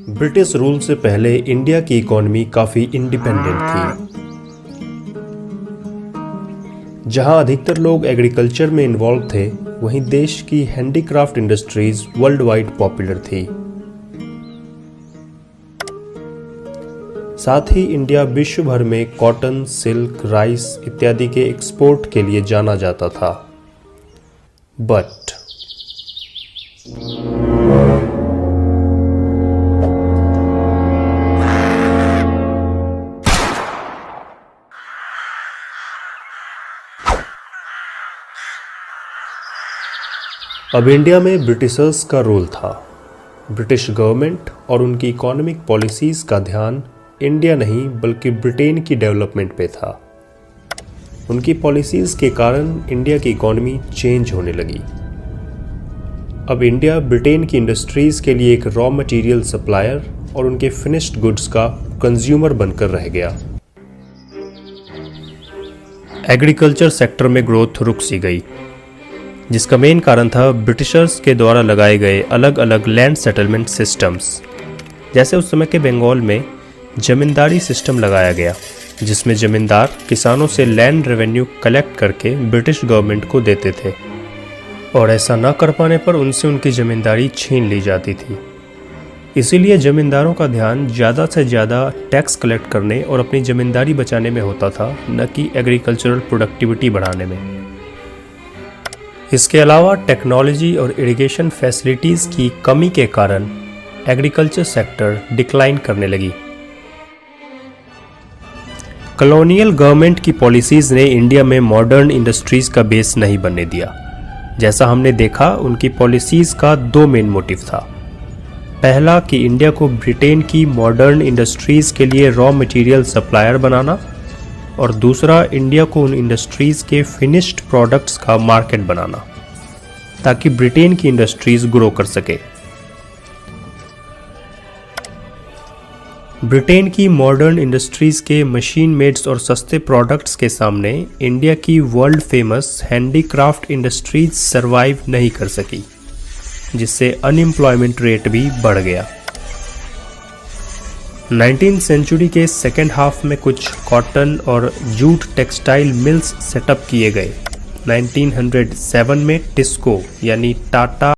British rule से पहले India की इकॉनमी काफ़ी इंडिपेंडेंट थी। जहां अधिकतर लोग एग्रीकल्चर में इन्वॉल्व थे, वहीं देश की handicraft industries world wide popular थी। साथ ही इंडिया विश्व भर में कॉटन, सिल्क, राइस इत्यादि के एक्सपोर्ट के लिए जाना जाता था। बट अब इंडिया में ब्रिटिशर्स का रोल था। ब्रिटिश गवर्नमेंट और उनकी इकोनॉमिक पॉलिसीज़ का ध्यान इंडिया नहीं बल्कि ब्रिटेन की डेवलपमेंट पे था। उनकी पॉलिसीज़ के कारण इंडिया की इकोनॉमी चेंज होने लगी। अब इंडिया ब्रिटेन की इंडस्ट्रीज़ के लिए एक रॉ मटेरियल सप्लायर और उनके फिनिश्ड गुड्स का कंज्यूमर बनकर रह गया। एग्रीकल्चर सेक्टर में ग्रोथ रुक सी गई, जिसका मेन कारण था ब्रिटिशर्स के द्वारा लगाए गए अलग अलग लैंड सेटलमेंट सिस्टम्स। जैसे उस समय के बंगाल में जमींदारी सिस्टम लगाया गया, जिसमें जमींदार किसानों से लैंड रेवेन्यू कलेक्ट करके ब्रिटिश गवर्नमेंट को देते थे, और ऐसा न कर पाने पर उनसे उनकी जमींदारी छीन ली जाती थी। इसीलिए जमींदारों का ध्यान ज़्यादा से ज़्यादा टैक्स कलेक्ट करने और अपनी जमींदारी बचाने में होता था, न कि एग्रीकल्चरल प्रोडक्टिविटी बढ़ाने में। इसके अलावा टेक्नोलॉजी और इरिगेशन फैसिलिटीज़ की कमी के कारण एग्रीकल्चर सेक्टर डिक्लाइन करने लगी। कॉलोनियल गवर्नमेंट की पॉलिसीज़ ने इंडिया में मॉडर्न इंडस्ट्रीज़ का बेस नहीं बनने दिया। जैसा हमने देखा, उनकी पॉलिसीज़ का दो मेन मोटिव था। पहला कि इंडिया को ब्रिटेन की मॉडर्न इंडस्ट्रीज़ के लिए रॉ मटेरियल सप्लायर बनाना, और दूसरा इंडिया को उन इंडस्ट्रीज़ के फिनिश्ड प्रोडक्ट्स का मार्केट बनाना, ताकि ब्रिटेन की इंडस्ट्रीज़ ग्रो कर सके। ब्रिटेन की मॉडर्न इंडस्ट्रीज़ के मशीन मेड्स और सस्ते प्रोडक्ट्स के सामने इंडिया की world famous handicraft industries survive नहीं कर सकी, जिससे अनएम्प्लॉयमेंट रेट भी बढ़ गया। 19th सेंचुरी के सेकेंड हाफ में कुछ कॉटन और जूट टेक्सटाइल मिल्स सेटअप किए गए। 1907 में टिस्को यानी टाटा